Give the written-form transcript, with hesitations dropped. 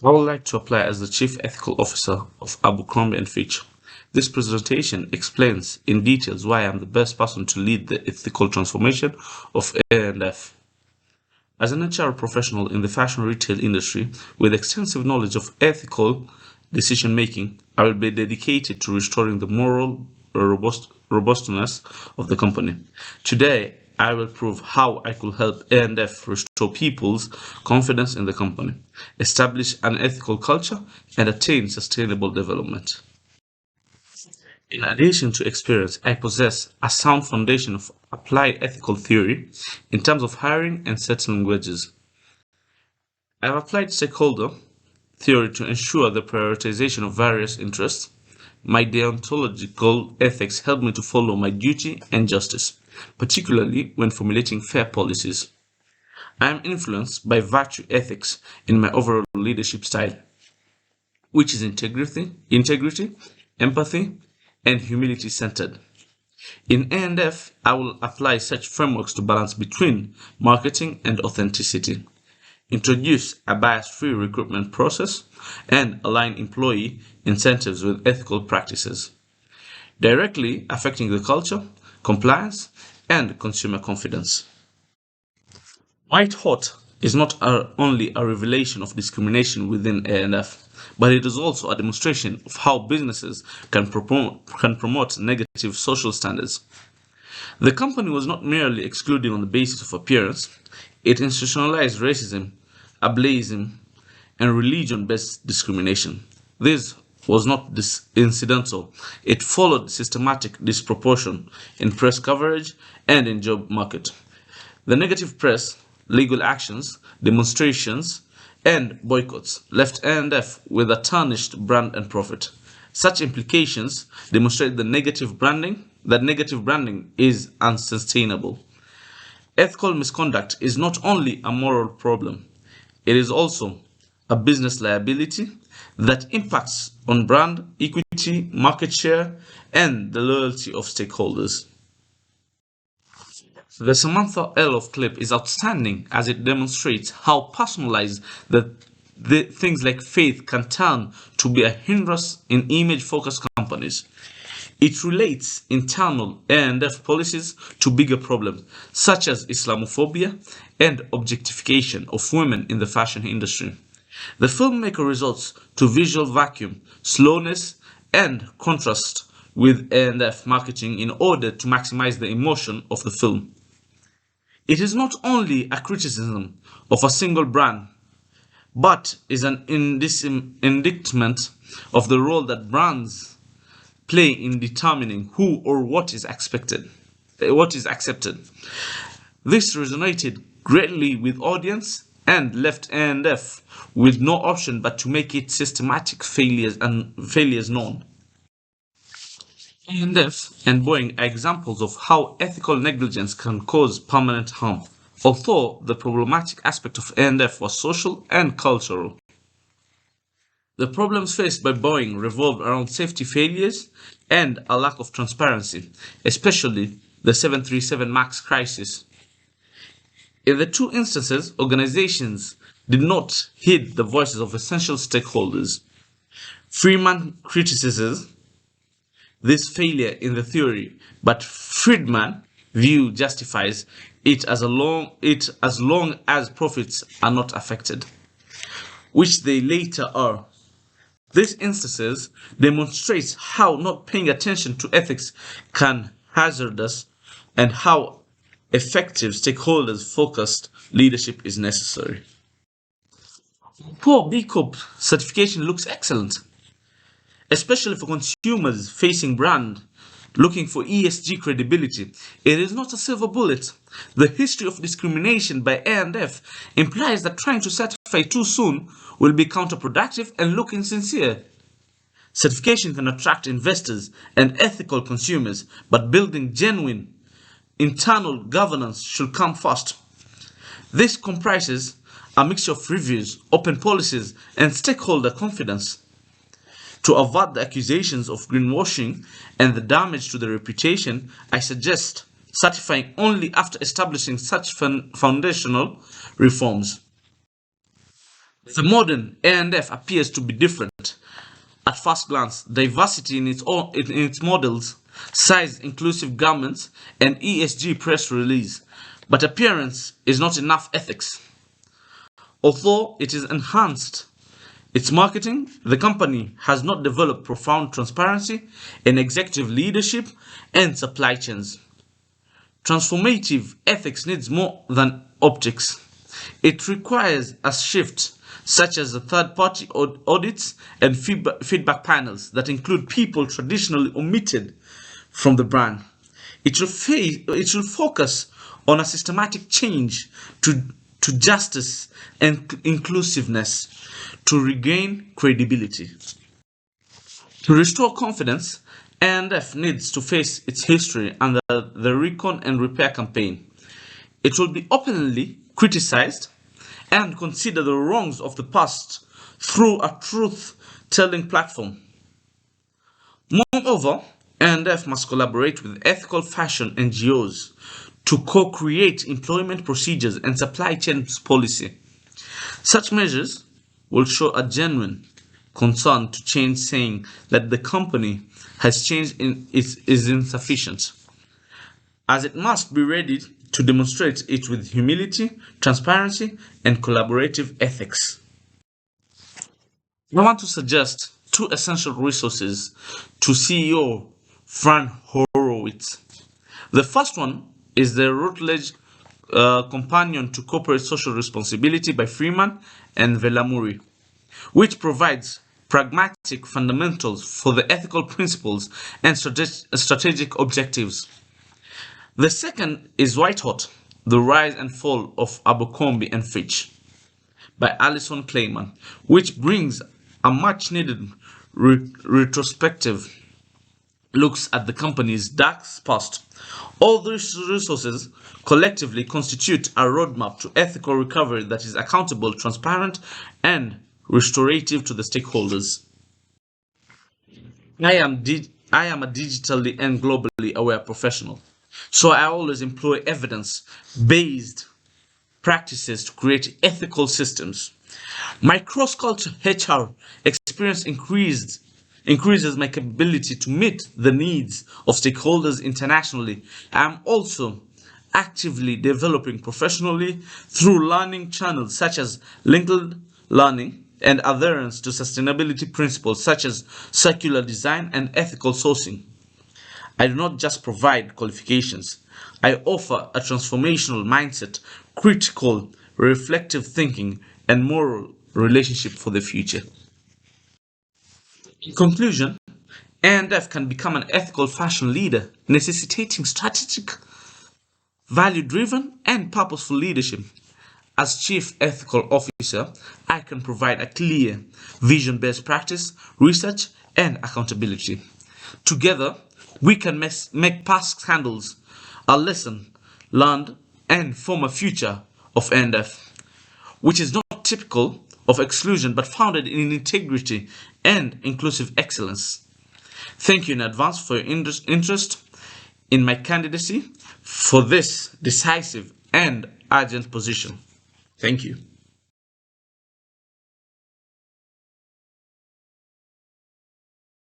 I would like to apply as the Chief Ethical Officer of Abercrombie and Fitch. This presentation explains in details why I am the best person to lead the ethical transformation of A&F. As an HR professional in the fashion retail industry with extensive knowledge of ethical decision making, I will be dedicated to restoring the moral robustness of the company. Today, I will prove how I could help A&F restore people's confidence in the company, establish an ethical culture, and attain sustainable development. In addition to experience, I possess a sound foundation of applied ethical theory in terms of hiring and settling wages. I have applied stakeholder theory to ensure the prioritization of various interests. My deontological ethics help me to follow my duty and justice, particularly when formulating fair policies. I am influenced by virtue ethics in my overall leadership style, which is integrity, empathy, and humility centered. In A&F, I will apply such frameworks to balance between marketing and authenticity, introduce a bias-free recruitment process, and align employee incentives with ethical practices, directly affecting the culture, compliance, and consumer confidence. White Hot is not only a revelation of discrimination within A&F, but it is also a demonstration of how businesses can promote negative social standards. The company was not merely excluded on the basis of appearance, it institutionalized racism, ableism, and religion-based discrimination. This was not incidental. It followed systematic disproportion in press coverage and in job market. The negative press, legal actions, demonstrations, and boycotts left A&F with a tarnished brand and profit. Such implications demonstrate that negative branding is unsustainable. Ethical misconduct is not only a moral problem, it is also a business liability that impacts on brand equity, market share, and the loyalty of stakeholders. The Samantha Elof clip is outstanding as it demonstrates how personalized the things like faith can turn to be a hindrance in image-focused companies. It relates internal A&F policies to bigger problems such as Islamophobia and objectification of women in the fashion industry. The filmmaker resorts to visual vacuum, slowness, and contrast with A&F marketing in order to maximize the emotion of the film. It is not only a criticism of a single brand, but is an indictment of the role that brands play in determining who or what is accepted. This resonated greatly with audience and left A&F with no option but to make its systematic failures known. A&F and Boeing are examples of how ethical negligence can cause permanent harm, although the problematic aspect of A&F was social and cultural. The problems faced by Boeing revolved around safety failures and a lack of transparency, especially the 737 MAX crisis. In the two instances, organizations did not heed the voices of essential stakeholders. Freeman criticizes this failure in the theory, but Friedman view justifies it as long as profits are not affected, which they later are. These instances demonstrates how not paying attention to ethics can hazardous and how effective stakeholders-focused leadership is necessary. Poor B Corp certification looks excellent, especially for consumers facing brand looking for ESG credibility. It is not a silver bullet. The history of discrimination by A&F implies that trying to certify too soon will be counterproductive and look insincere. Certification can attract investors and ethical consumers, but building genuine internal governance should come first. This comprises a mixture of reviews, open policies, and stakeholder confidence. To avert the accusations of greenwashing and the damage to the reputation, I suggest certifying only after establishing such foundational reforms. The modern A&F appears to be different. At first glance, diversity in its models, size, inclusive governments, and ESG press release. But appearance is not enough ethics. Although it is enhanced its marketing, the company has not developed profound transparency in executive leadership and supply chains. Transformative ethics needs more than optics. It requires a shift such as the third-party audits and feedback panels that include people traditionally omitted from the brand. It will focus on a systematic change to justice and inclusiveness to regain credibility. To restore confidence, A&F needs to face its history under the Recon and Repair campaign. It will be openly criticized and consider the wrongs of the past through a truth-telling platform. Moreover, A&F must collaborate with ethical fashion NGOs to co-create employment procedures and supply chain policy. Such measures will show a genuine concern to change, saying that the company has changed is insufficient, as it must be ready to demonstrate it with humility, transparency, and collaborative ethics. I want to suggest two essential resources to CEO Fran Horowitz. The first one is the Routledge Companion to Corporate Social Responsibility by Freeman and Velamuri, which provides pragmatic fundamentals for the ethical principles and strategic objectives. The second is White Hot, The Rise and Fall of Abercrombie and Fitch by Alison Clayman, which brings a much-needed retrospective looks at the company's dark past. All these resources collectively constitute a roadmap to ethical recovery that is accountable, transparent, and restorative to the stakeholders. I am a digitally and globally aware professional, so I always employ evidence-based practices to create ethical systems. My cross-cultural HR experience increases my capability to meet the needs of stakeholders internationally. I am also actively developing professionally through learning channels such as LinkedIn Learning and adherence to sustainability principles such as circular design and ethical sourcing. I do not just provide qualifications. I offer a transformational mindset, critical, reflective thinking, and moral relationship for the future. In conclusion, A&F can become an ethical fashion leader, necessitating strategic, value-driven, and purposeful leadership. As Chief Ethical Officer, I can provide a clear, vision-based practice, research, and accountability. Together, we can make past scandals a lesson learned and form a future of A&F, which is not typical of exclusion but founded in integrity and inclusive excellence. Thank you in advance for your interest in my candidacy for this decisive and urgent position. Thank you.